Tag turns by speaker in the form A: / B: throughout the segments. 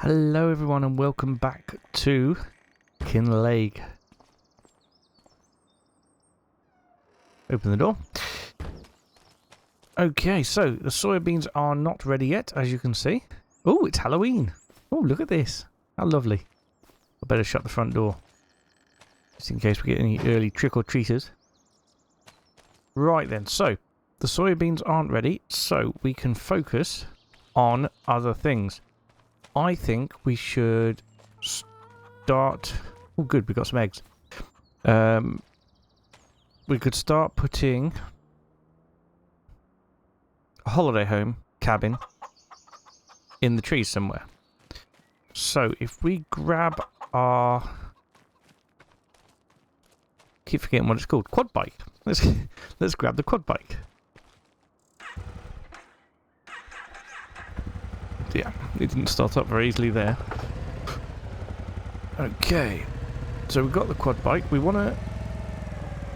A: Hello everyone and welcome back to Kinlaig. Open the door. Okay, so the soybeans are not ready yet, as you can see. Oh, it's Halloween. Oh, look at this. How lovely. I better shut the front door, just in case we get any early trick-or-treaters. Right then, so the soybeans aren't ready, so we can focus on other things. I think we should start... Oh good, we got some eggs. We could start putting a holiday home cabin in the trees somewhere. So if we grab our... keep forgetting what it's called. Quad bike. Let's grab the quad bike. Yeah, it didn't start up very easily there. Okay, so we've got the quad bike. We want to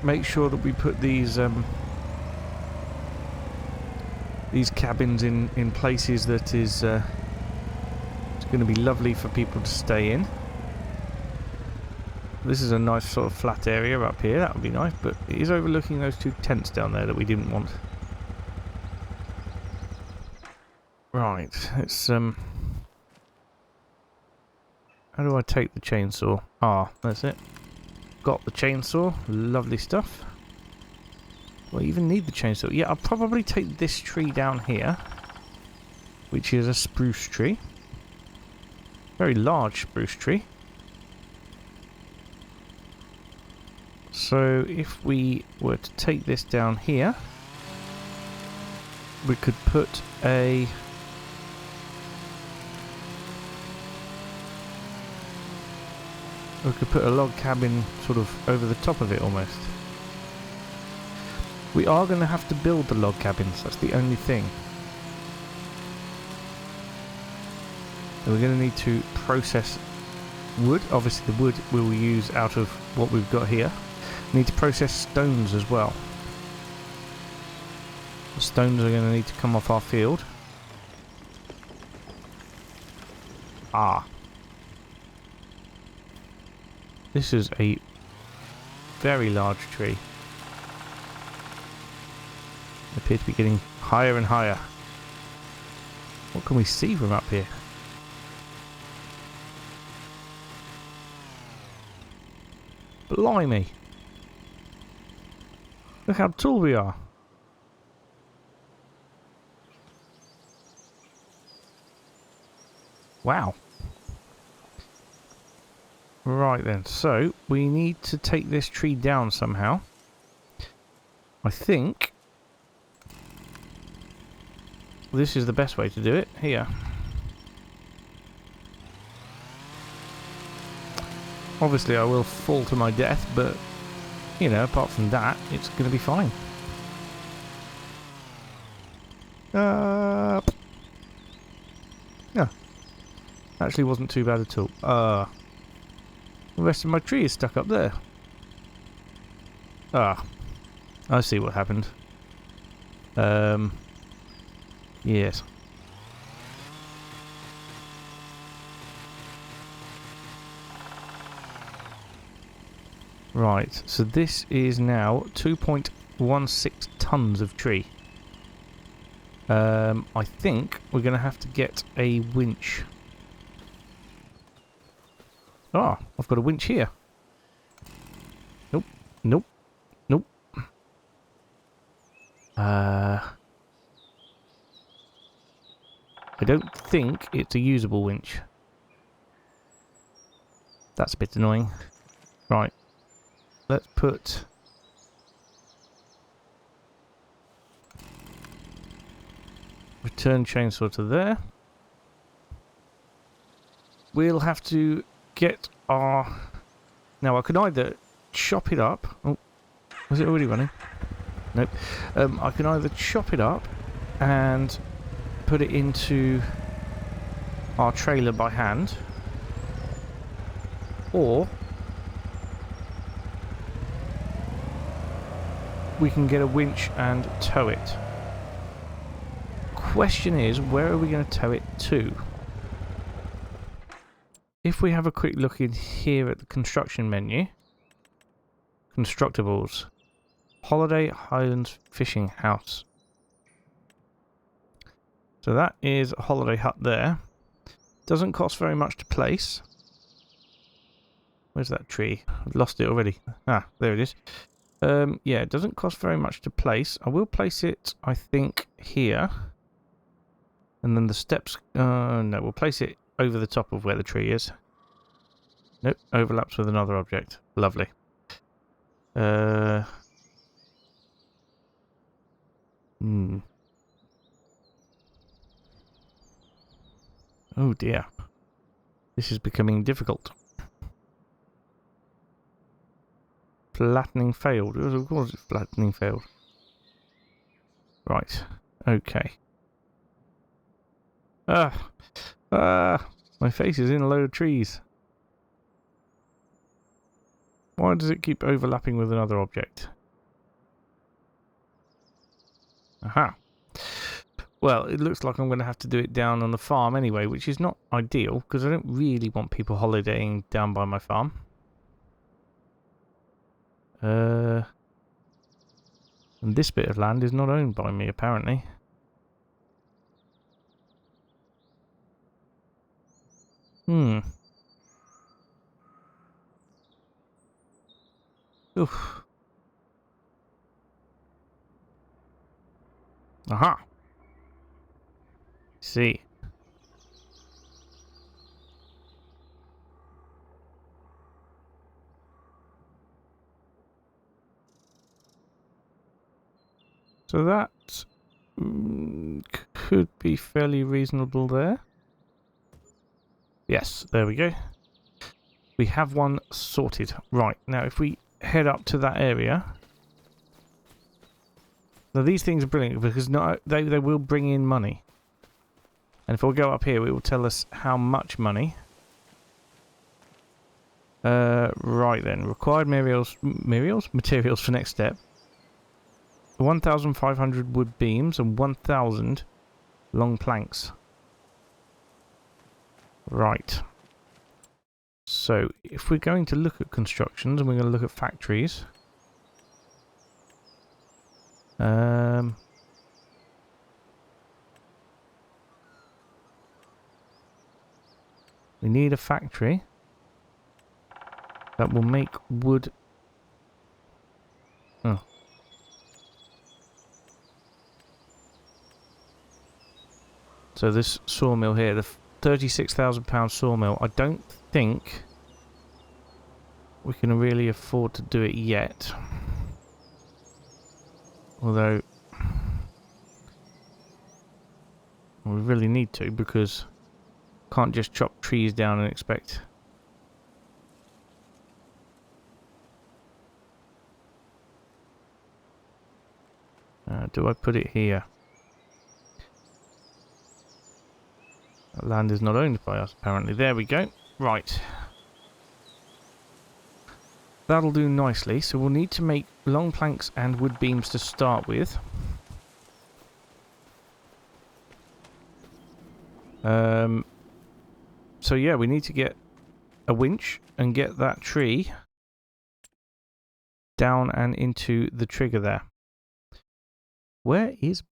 A: make sure that we put these cabins in places that is it's going to be lovely for people to stay in. This is a nice sort of flat area up here. That would be nice, but it is overlooking those two tents down there that we didn't want. Right, it's how do I take the chainsaw? Ah, that's it. Got the chainsaw, lovely stuff. Do I even need the chainsaw? Yeah, I'll probably take this tree down here, which is a spruce tree. Very large spruce tree. So if we were to take this down here, we could put a... we could put a log cabin sort of over the top of it almost. We are going to have to build the log cabins, that's the only thing. And we're going to need to process wood. Obviously the wood we'll use out of what we've got here. We need to process stones as well. The stones are going to need to come off our field. Ah. This is a very large tree. They appear to be getting higher and higher. What can we see from up here? Blimey! Look how tall we are. Wow. Right then, so we need to take this tree down somehow. I think this is the best way to do it. Here. Obviously I will fall to my death, but you know, apart from that, it's going to be fine. Yeah. Actually wasn't too bad at all. The rest of my tree is stuck up there. Ah, I see what happened. Yes. Right, so this is now 2.16 tons of tree. I think we're going to have to get a winch. Ah, I've got a winch here. Nope, nope, nope. I don't think it's a usable winch. That's a bit annoying. Right, let's put... return chainsaw to there. We'll have to get our... now I could either chop it up... oh, was it already running? Nope. I can either chop it up and put it into our trailer by hand, or we can get a winch and tow it. Question is, where are we going to tow it to? if we have a quick look in here at the construction menu, constructables, Holiday Highlands Fishing House. So that is a holiday hut there. Doesn't cost very much to place. Where's that tree? I've lost it already. Ah, there it is. Yeah, it doesn't cost very much to place. I will place it, I think, here. And then the steps... no, we'll place it over the top of where the tree is. Nope, overlaps with another object. Lovely. Oh dear. This is becoming difficult. Flattening failed. Of course it's flattening failed. Right. Okay. My face is in a load of trees. Why does it keep overlapping with another object? Aha. Well, it looks like I'm going to have to do it down on the farm anyway, which is not ideal, because I don't really want people holidaying down by my farm. And this bit of land is not owned by me, apparently. Oof. Aha. See. So that could be fairly reasonable there. Yes, there we go. We have one sorted. Right, now if we head up to that area... Now these things are brilliant because they will bring in money. And if we go up here, it will tell us how much money. Right then, required materials for next step. 1,500 wood beams and 1,000 long planks. Right. So, if we're going to look at constructions and we're going to look at factories... we need a factory that will make wood... Oh. So this sawmill here, the £36,000 sawmill, I don't think we can really afford to do it yet. Although we really need to, because can't just chop trees down and expect... do I put it here? That land is not owned by us, apparently. There we go. Right. That'll do nicely. So we'll need to make long planks and wood beams to start with. So yeah, we need to get a winch and get that tree down and into the trigger there. Where is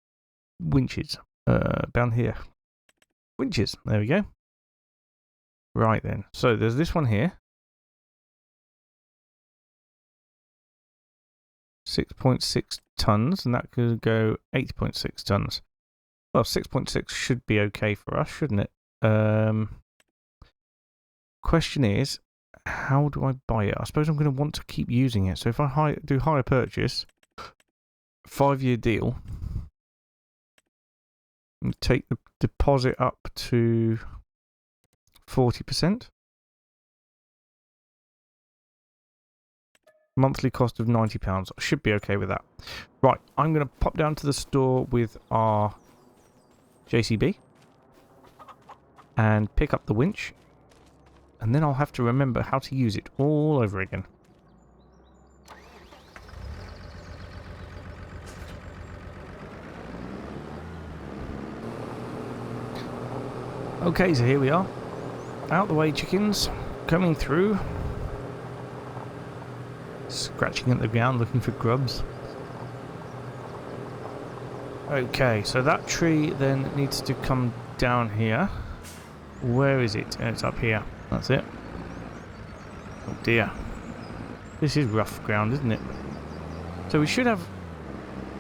A: winches? Down here. Winches. There we go. Right then. So there's this one here. 6.6 tons, and that could go 8.6 tons. Well, 6.6 should be okay for us, shouldn't it? Question is, how do I buy it? I suppose I'm going to want to keep using it. So if I do hire purchase, 5-year deal, and take the deposit up to 40%. Monthly cost of £90. I should be okay with that. Right, I'm going to pop down to the store with our JCB and pick up the winch, and then I'll have to remember how to use it all over again. Okay, so here we are. out the way, chickens. Coming through. Scratching at the ground, looking for grubs. Okay, so that tree then needs to come down here. Where is it? It's up here. That's it. Oh dear. This is rough ground, isn't it? So we should have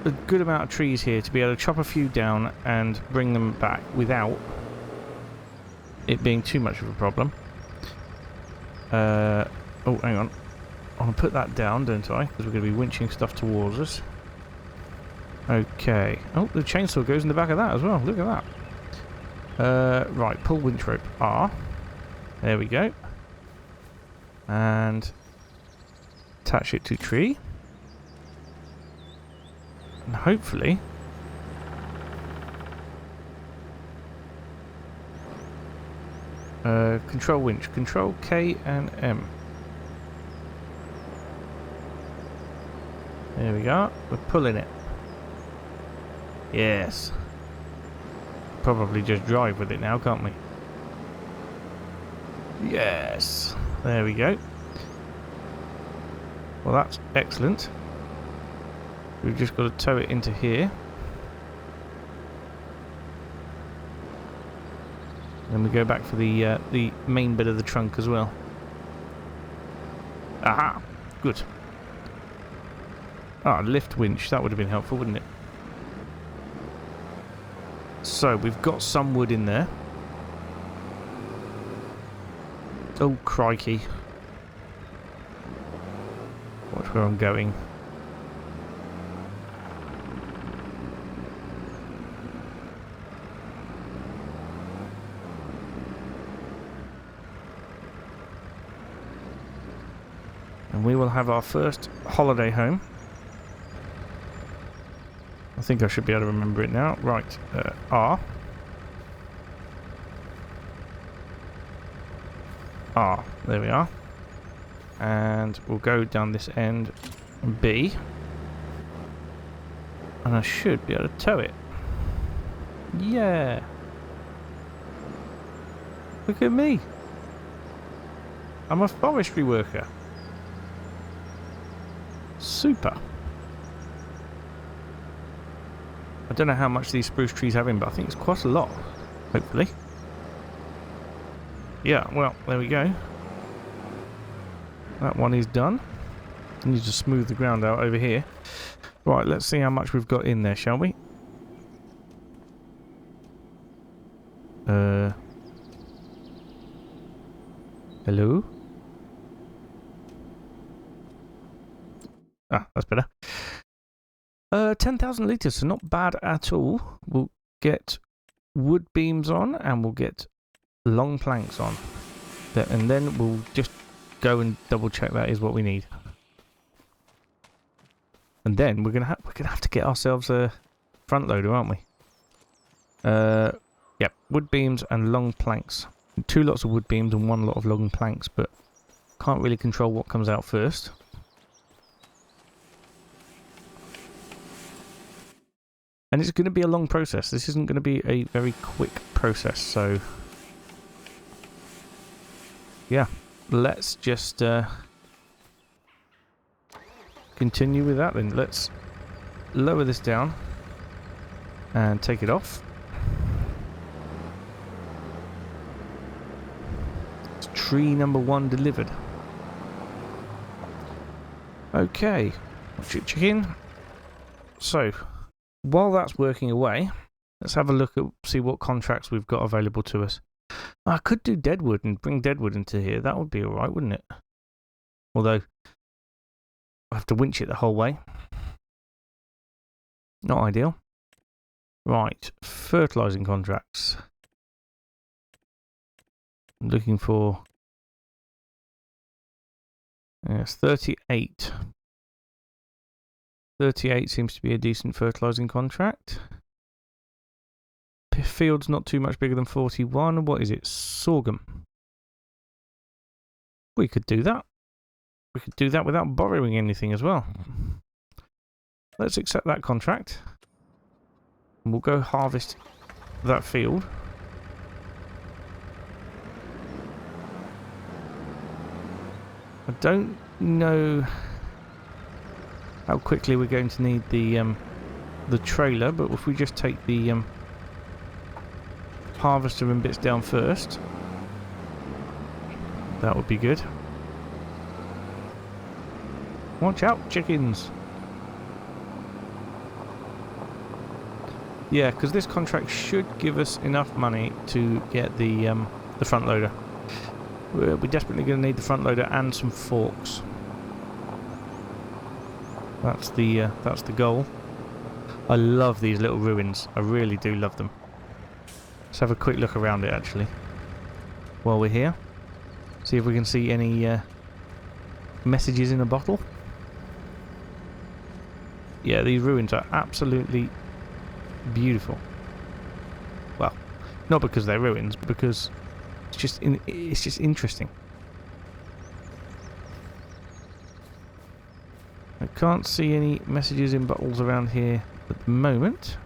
A: a good amount of trees here to be able to chop a few down and bring them back without it being too much of a problem. Oh, hang on. I want to put that down, don't I? Because we're going to be winching stuff towards us. Okay. Oh, the chainsaw goes in the back of that as well. Look at that. Right, pull winch rope R. There we go. And attach it to tree. And hopefully control winch. Control K and M. There we go. We're pulling it. Yes. Probably just drive with it now, can't we? Yes. There we go. Well, that's excellent. We've just got to tow it into here. Then we go back for the main bit of the trunk as well. Aha! Good. Ah, lift winch. That would have been helpful, wouldn't it? So, we've got some wood in there. Oh, crikey. Watch where I'm going. And we will have our first holiday home. I think I should be able to remember it now. Right, R. R, there we are. And we'll go down this end, B. And I should be able to tow it. Yeah. Look at me. I'm a forestry worker. Super. I don't know how much these spruce trees have in, but I think it's quite a lot. Hopefully. Yeah, well, there we go. That one is done. I need to smooth the ground out over here. Right, let's see how much we've got in there, shall we? Hello? Ah, that's better. 10,000 litres, so not bad at all. We'll get wood beams on and we'll get long planks on. And then we'll just go and double check that is what we need. And then we're gonna have to get ourselves a front loader, aren't we? Yep, wood beams and long planks. 2 lots of wood beams and 1 lot of long planks, but can't really control what comes out first. And it's going to be a long process. This isn't going to be a very quick process, so yeah, let's just continue with that then. Let's lower this down and take it off. It's tree number 1 delivered. Okay, chicken. So, while that's working away, let's have a look at see what contracts we've got available to us. I could do deadwood and bring deadwood into here. That would be alright, wouldn't it? Although, I have to winch it the whole way. Not ideal. Right, fertilising contracts. I'm looking for... Yes, 38. 38 seems to be a decent fertilising contract. Field's not too much bigger than 41. What is it? Sorghum. We could do that. We could do that without borrowing anything as well. Let's accept that contract. And we'll go harvest that field. I don't know how quickly we're going to need the trailer, but if we just take the harvester and bits down first, that would be good. Watch out, chickens! Yeah, because this contract should give us enough money to get the front loader. We're desperately going to need the front loader and some forks. That's the goal. I love these little ruins. I really do love them. Let's have a quick look around it actually while we're here. See if we can see any messages in a bottle. Yeah, these ruins are absolutely beautiful. Well, not because they're ruins, because it's just interesting. I can't see any messages in bottles around here at the moment.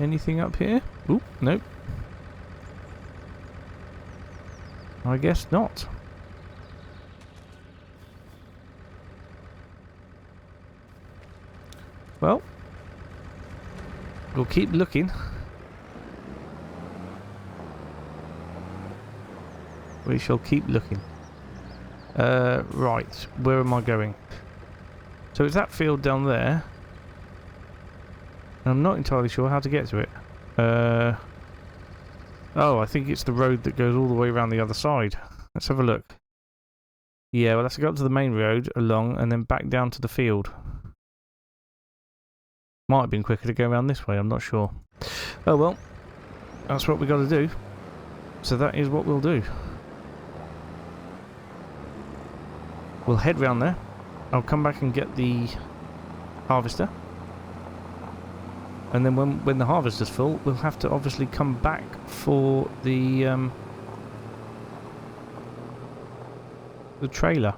A: Anything up here? Oop, nope. I guess not. Well, we'll keep looking. We shall keep looking. Right, where am I going? So it's that field down there. I'm not entirely sure how to get to it. Oh, I think it's the road that goes all the way around the other side. Let's have a look. Yeah, we'll have to go up to the main road along and then back down to the field. Might have been quicker to go around this way, I'm not sure. Oh well, that's what we got to do. So that is what we'll do. We'll head round there. I'll come back and get the harvester. And then when the harvester's full, we'll have to obviously come back for the trailer.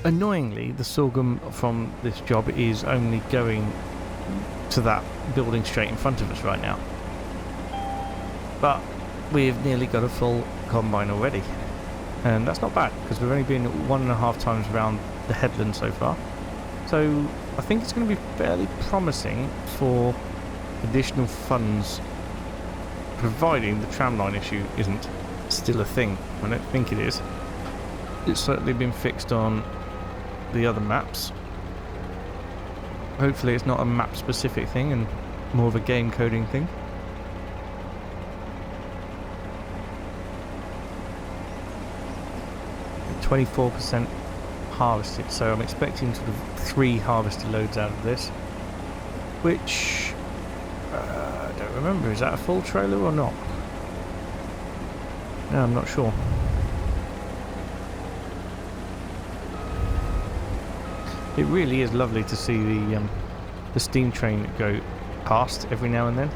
A: Annoyingly, the sorghum from this job is only going to that building straight in front of us right now. But we've nearly got a full combine already. And that's not bad, because we've only been 1.5 times around the headland so far. So I think it's going to be fairly promising for additional funds, providing the tramline issue isn't still a thing. I don't think it is. It's certainly been fixed on the other maps. Hopefully it's not a map specific thing and more of a game coding thing. And 24% harvested, so I'm expecting sort of 3 harvester loads out of this, which I don't remember, is that a full trailer or not? No, I'm not sure. It really is lovely to see the steam train go past every now and then.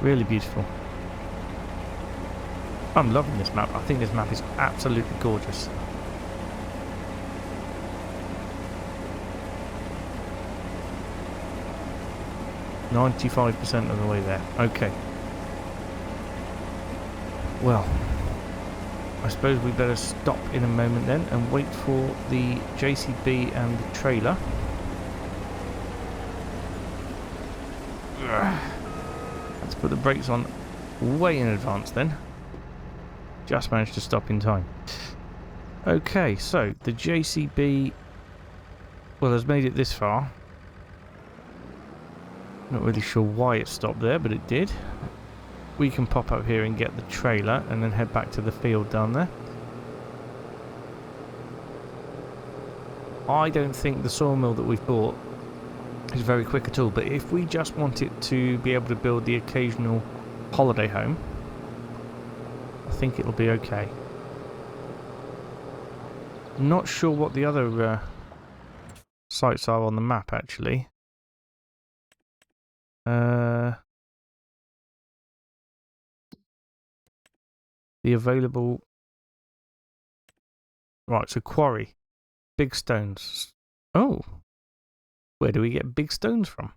A: Really beautiful. I'm loving this map. I think this map is absolutely gorgeous. 95% of the way there. Okay. Well, I suppose we better stop in a moment then and wait for the JCB and the trailer. Let's put the brakes on way in advance then. Just managed to stop in time. Okay, so the JCB, well, has made it this far. Not really sure why it stopped there, but it did. We can pop up here and get the trailer and then head back to the field down there. I don't think the sawmill that we've bought is very quick at all, but if we just want it to be able to build the occasional holiday home, I think it'll be okay. I'm not sure what the other sites are on the map, actually. The available... Right, so quarry. Big stones. Oh! Where do we get big stones from?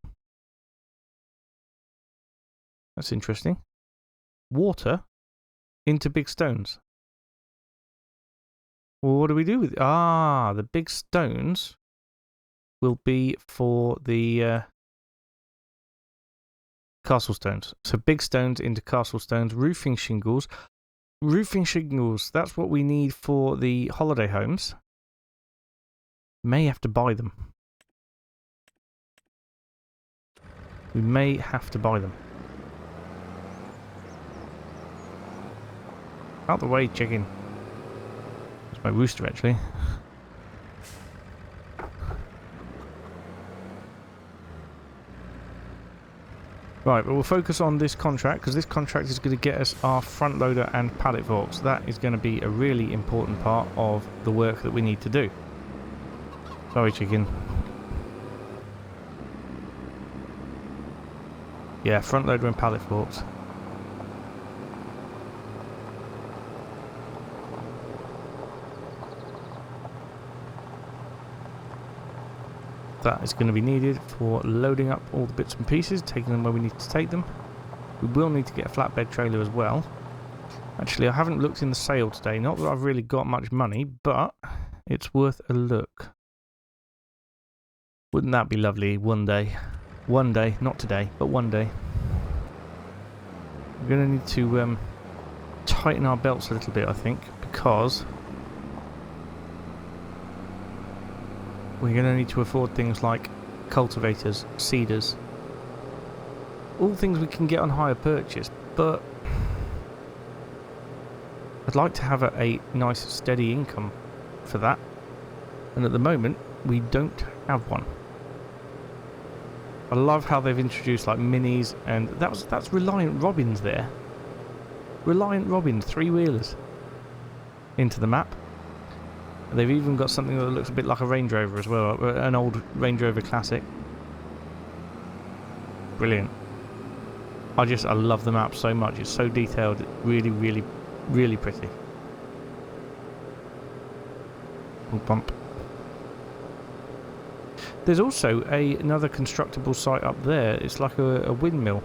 A: That's interesting. Water into big stones. Well, what do we do with it? Ah, the big stones will be for the castle stones. So big stones into castle stones, roofing shingles. Roofing shingles, that's what we need for the holiday homes. May have to buy them. We may have to buy them. Out the way, chicken. It's my rooster, actually. Right, but we'll focus on this contract, because this contract is going to get us our front loader and pallet forks. That is going to be a really important part of the work that we need to do. Sorry, chicken. Yeah, front loader and pallet forks. That is going to be needed for loading up all the bits and pieces, taking them where we need to take them. We will need to get a flatbed trailer as well. Actually, I haven't looked in the sale today. Not that I've really got much money, but it's worth a look. Wouldn't that be lovely one day? One day, not today, but one day. We're going to need to tighten our belts a little bit, I think, because we're going to need to afford things like cultivators, seeders, all things we can get on hire purchase, but I'd like to have a nice steady income for that, and at the moment we don't have one. I love how they've introduced like minis, and that's Reliant Robins there. Reliant Robins, three-wheelers into the map. They've even got something that looks a bit like a Range Rover as well, an old Range Rover Classic. Brilliant. I love the map so much. It's so detailed. Really, really, really pretty. Bump. There's also another constructible site up there. It's like a windmill.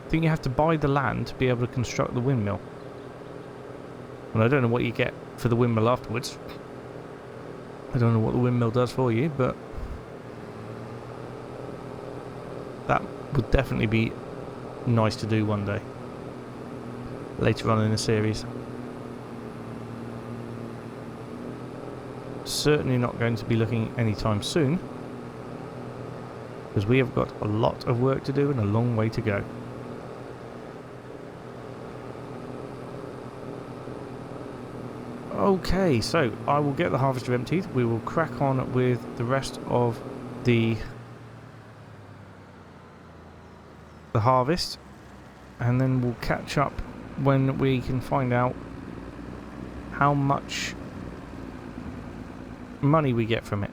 A: I think you have to buy the land to be able to construct the windmill. And I don't know what you get for the windmill afterwards. I don't know what the windmill does for you, but that would definitely be nice to do one day. Later on in the series. Certainly not going to be looking anytime soon, because we have got a lot of work to do and a long way to go. Okay, so I will get the harvester emptied. We will crack on with the rest of the harvest, and then we'll catch up when we can find out how much money we get from it.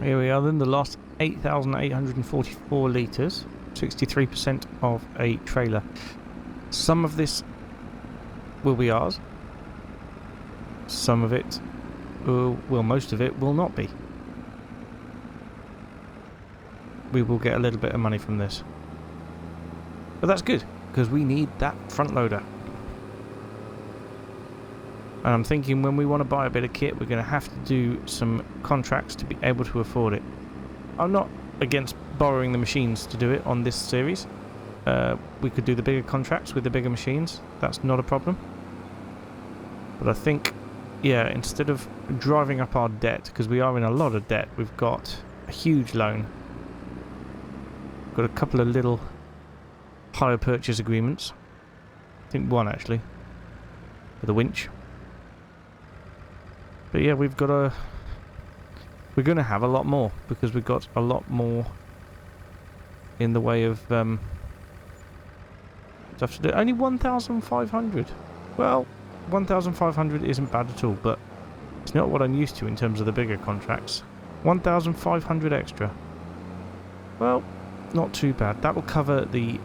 A: here we are then, the last 8,844 litres, 63% of a trailer. Some of this will be ours. Some of it, well, most of it will not be. We will get a little bit of money from this. But that's good, because we need that front loader. And I'm thinking when we want to buy a bit of kit, we're going to have to do some contracts to be able to afford it. I'm not against borrowing the machines to do it on this series. We could do the bigger contracts with the bigger machines. That's not a problem. But I think, yeah, instead of driving up our debt, because we are in a lot of debt, we've got a huge loan. We've got a couple of little hire purchase agreements. I think one actually, for the winch. But yeah, we're going to have a lot more, because we've got a lot more in the way of stuff to do. Only 1,500. Well, 1,500 isn't bad at all, but it's not what I'm used to in terms of the bigger contracts. 1,500 extra. Well, not too bad. That will cover the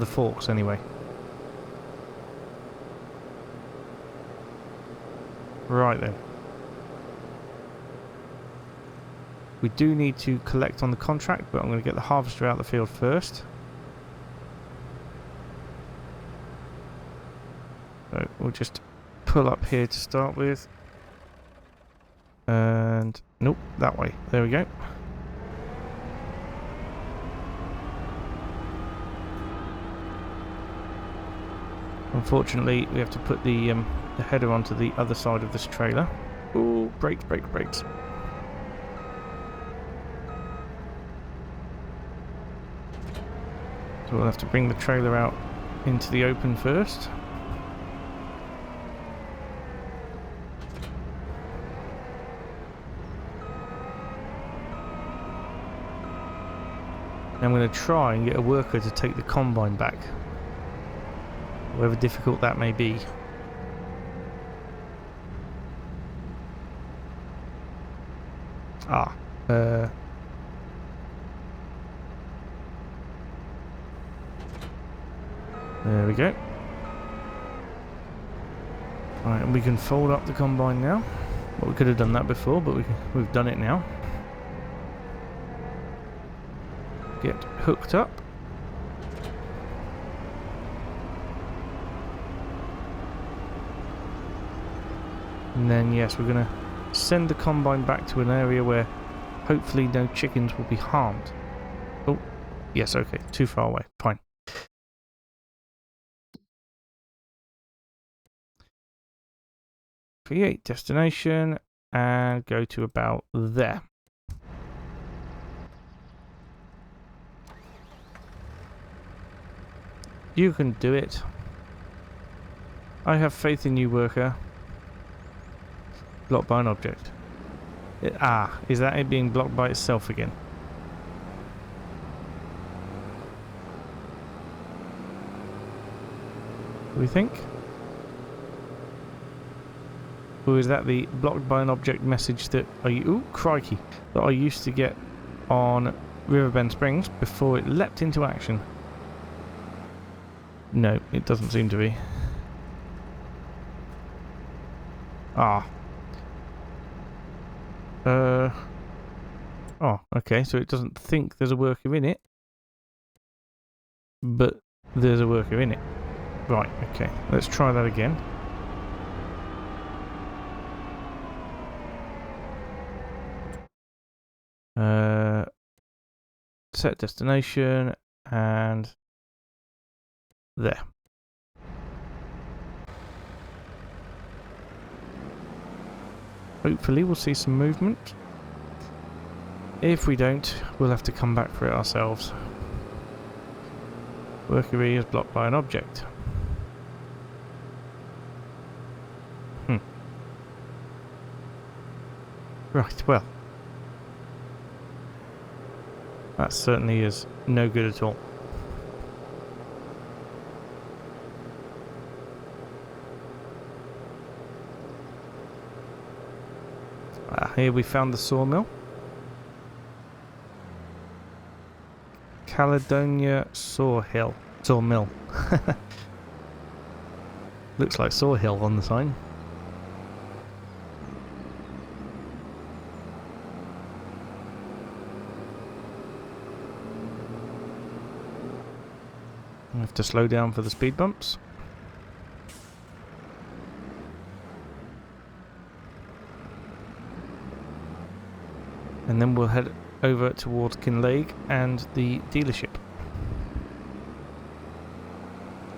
A: forks anyway. Right then. We do need to collect on the contract, but I'm going to get the harvester out of the field first. So we'll just pull up here to start with. And nope, that way. There we go. Unfortunately, we have to put the header onto the other side of this trailer. Ooh, brakes, brakes, brakes. So we'll have to bring the trailer out into the open first. And I'm going to try and get a worker to take the combine back, however difficult that may be. There we go. Right, and we can fold up the combine now. Well, we could have done that before, but we've done it now. Get hooked up. And then, yes, we're going to send the combine back to an area where hopefully no chickens will be harmed. Oh, yes, okay, too far away. Fine. Create destination and go to about there. You can do it. I have faith in you, worker. Blocked by an object. Is that it being blocked by itself again? Do we think? Or is that the blocked by an object message that ooh, crikey, that I used to get on Riverbend Springs before it leapt into action? No, it doesn't seem to be. Oh, okay, so it doesn't think there's a worker in it, but there's a worker in it. Right, okay, let's try that again. Set destination, and there. Hopefully we'll see some movement. If we don't, we'll have to come back for it ourselves. Worker E is blocked by an object. Right, well. That certainly is no good at all. Here we found the sawmill. Caledonia Sawmill. Looks like Sawhill on the sign. I have to slow down for the speed bumps. And then we'll head over towards Kinlaig and the dealership.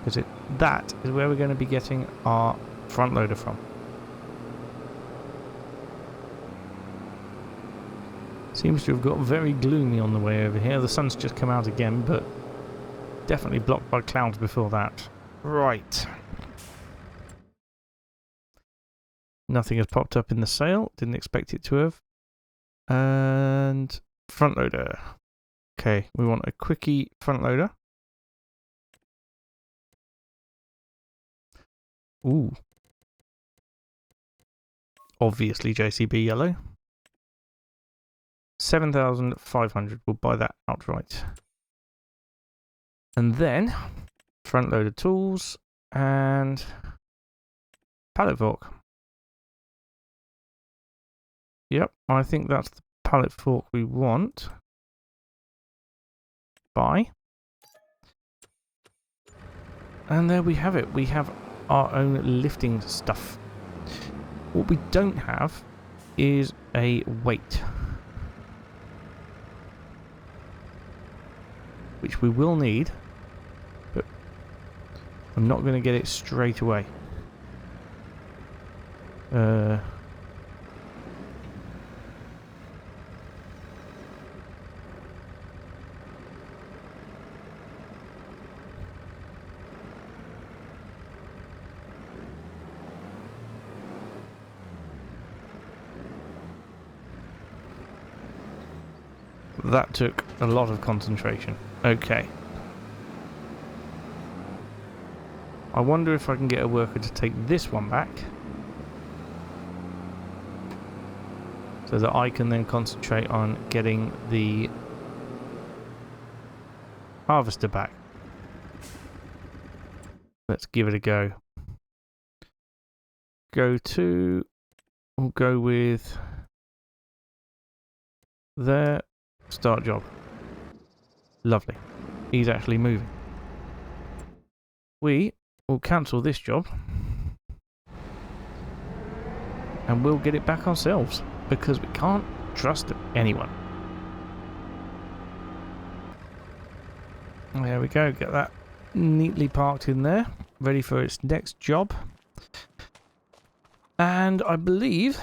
A: Because that is where we're going to be getting our front loader from. Seems to have got very gloomy on the way over here. The sun's just come out again, but definitely blocked by clouds before that. Right. Nothing has popped up in the sale. Didn't expect it to have. And front loader. Okay, we want a quickie front loader. Ooh. Obviously JCB yellow. 7,500. We'll buy that outright. And then front loader tools and pallet fork. Yep, I think that's the pallet fork we want. Buy. And there we have it. We have our own lifting stuff. What we don't have is a weight, which we will need, but I'm not going to get it straight away. That took a lot of concentration. Okay. I wonder if I can get a worker to take this one back, so that I can then concentrate on getting the harvester back. Let's give it a go. We'll go with there. Start job. Lovely. He's actually moving. We will cancel this job and we'll get it back ourselves, because we can't trust anyone. There we go. Get that neatly parked in there, ready for its next job. And I believe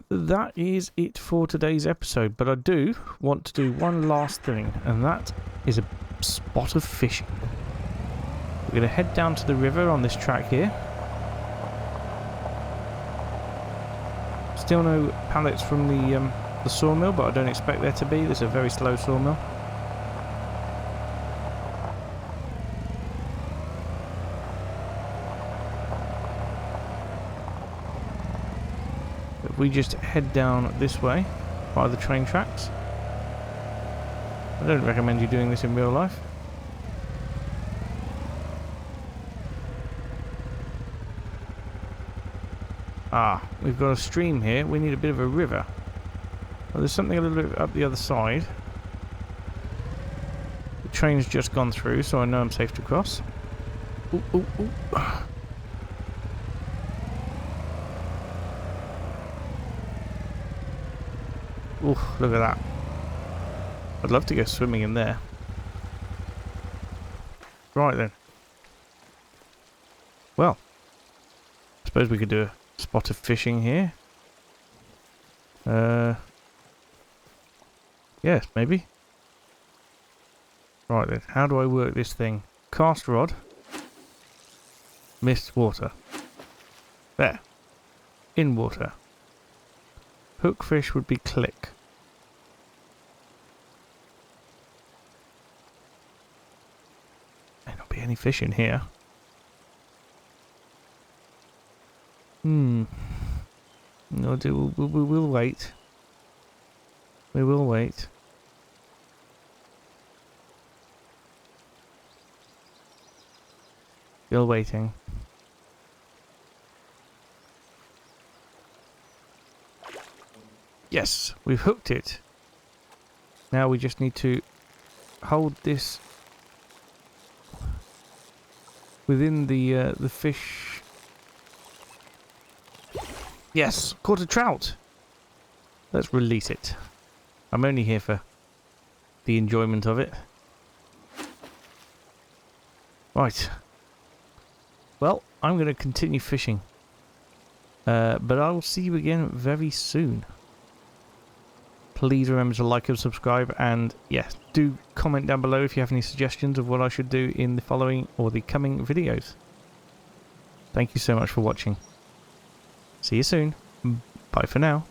A: that is it for today's episode, but I do want to do one last thing, and that is a spot of fishing. We're going to head down to the river on this track here. Still no pallets from the sawmill, but I don't expect there to be. This is a very slow sawmill. If we just head down this way by the train tracks. I don't recommend you doing this in real life. Ah, we've got a stream here. We need a bit of a river. Well, there's something a little bit up the other side. The train's just gone through, so I know I'm safe to cross. Ooh, ooh, ooh. Ooh, look at that. I'd love to go swimming in there. Right then. Well, I suppose we could do a spot of fishing here. Yes, maybe. Right then, how do I work this thing? Cast rod. Mist water. There. In water. Hook fish would be click. May not be any fish in here. No, we will wait. We will wait. Still waiting. Yes, we've hooked it. Now we just need to hold this within the fish. Yes, caught a trout. Let's release it. I'm only here for the enjoyment of it. Right. Well, I'm going to continue fishing. But I will see you again very soon. Please remember to like and subscribe, and yes, do comment down below if you have any suggestions of what I should do in the following or the coming videos. Thank you so much for watching. See you soon. Bye for now.